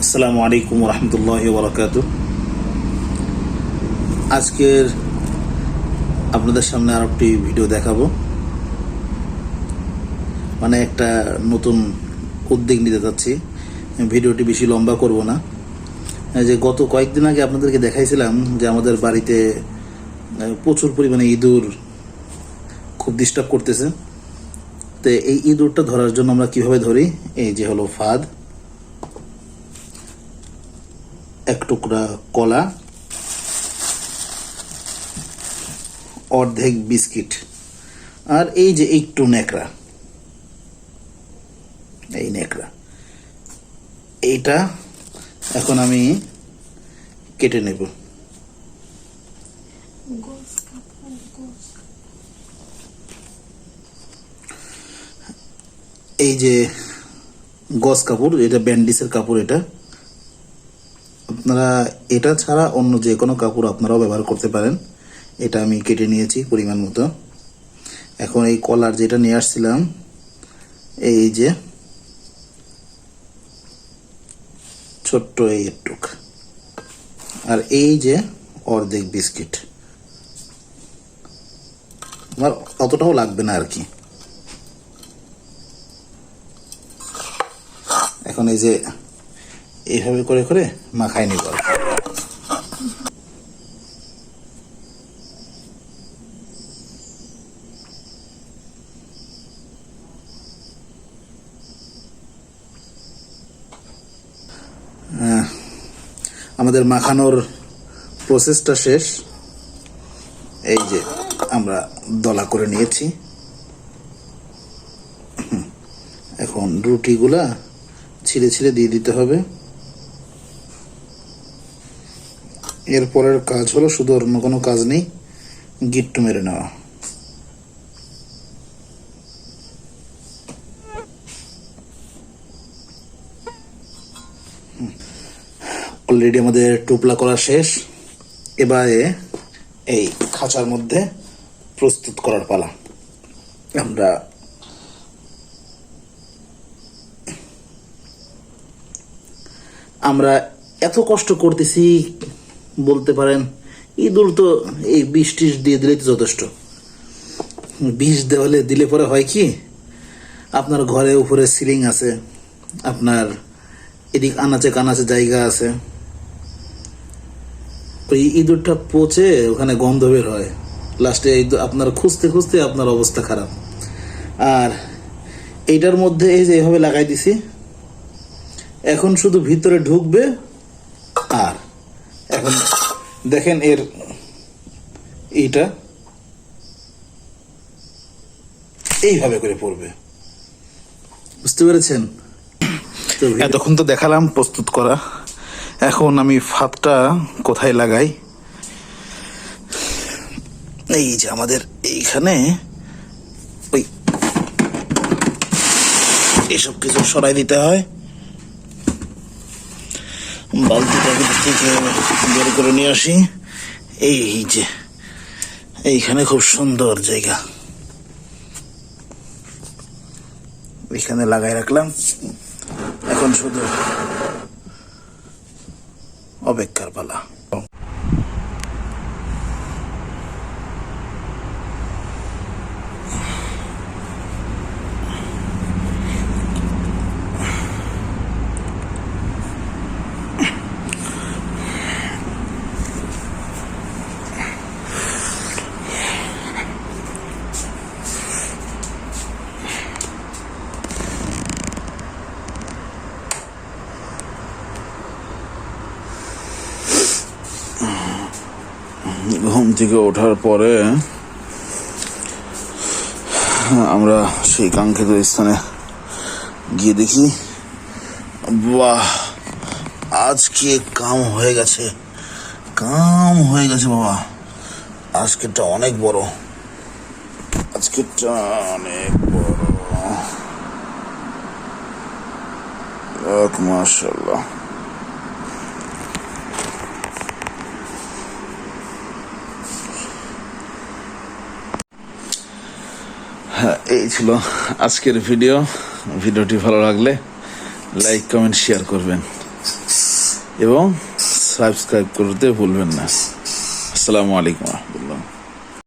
আসসালামু আলাইকুম রহমতুল্লাহ বরকাত। আজকের আপনাদের সামনে আর একটি ভিডিও দেখাবো, মানে একটা নতুন উদ্যোগ নিতে যাচ্ছি। ভিডিওটি বেশি লম্বা করব না। যে গত কয়েকদিন আগে আপনাদেরকে দেখাইছিলাম যে আমাদের বাড়িতে প্রচুর পরিমাণে ইঁদুর খুব ডিস্টার্ব করতেছে। তো এই ইঁদুরটা ধরার জন্য আমরা কিভাবে ধরি, এই যে হলো ফাঁদ, এক টুকরা কলা, অর্ধেক বিস্কিট, আর এই যে একটু ন্যাকড়া, এই ন্যাকড়া এইটা এখন আমি কেটে নেব। এই যে গজ কাপড়, এটা ব্যান্ডিসের কাপড়। এটা আপনারা এটা ছাড়া অন্য যে কোনো কাপড় আপনারাও ব্যবহার করতে পারেন। এটা আমি কেটে নিয়েছি পরিমাণ মতো। এখন এই কলার যেটা নিয়ে আসছিলাম, এই যে ছোট্ট এই টুক, আর এই যে অর্ধেক বিস্কিট, আমার অতটাও লাগবে না আর কি। এখন এই যে এইভাবে করে করে মাখাই নিব। আমাদের মাখানোর প্রসেসটা শেষ। এই যে আমরা দলা করে নিয়েছি। এখন রুটিগুলা ছিঁড়ে ছিঁড়ে দিয়ে দিতে হবে। এরপরের কাজ হলো শুধু অন্য কোনো কাজ নেই, গিট্টু মেরে নেওয়া। অলরেডি আমাদের টুপলা করা শেষ। এবারে এই খাঁচার মধ্যে প্রস্তুত করার পালা। আমরা এত কষ্ট করতেছি, বলতে পারেন ইঁদুর তো এই বিষ টিষ দিয়ে দিলেই তো যথেষ্ট। বিষ দেওয়ালে দিলে পরে হয় কি, আপনার ঘরে উপরে সিলিং আছে, আপনার এদিক আনাচে কানাচে জায়গা আছে, ওই ইঁদুরটা পচে ওখানে গন্ধ বের হয়। লাস্টে আপনার খুঁজতে খুঁজতে আপনার অবস্থা খারাপ। আর এইটার মধ্যে এই যে এভাবে লাগাই দিছি, এখন শুধু ভিতরে ঢুকবে। আর এখন দেখেন এর এইটা এইভাবে করে পড়বে, বুঝতে পেরেছেন? এতক্ষণ তো দেখালাম প্রস্তুত করা। এখন আমি ফাঁদটা কোথায় লাগাই, এই যে আমাদের এইখানে ওই এসব কিছু সরাই দিতে হয়। বালতিটা থেকে বের করে নিয়ে আসি। এই যে এইখানে খুব সুন্দর জায়গা, এইখানে লাগাই রাখলাম। এখন শুধু অপেক্ষার পালা। ঘুম থেকে ওঠার পরে আমরা সেই কাঙ্ক্ষিত স্থানে গিয়ে দেখি, বাহ, আজকে কাম হয়ে গেছে, কাম হয়ে গেছে বাবা। আজকেরটা অনেক বড়, আজকেরটা অনেক বড়, মাশাআল্লাহ। হ্যাঁ, এই ছিল আজকের ভিডিওটি ভালো লাগলে লাইক, কমেন্ট, শেয়ার করবেন। এবং সাবস্ক্রাইব করতে ভুলবেন না। আসসালামু আলাইকুম রহমতুল্লাহ।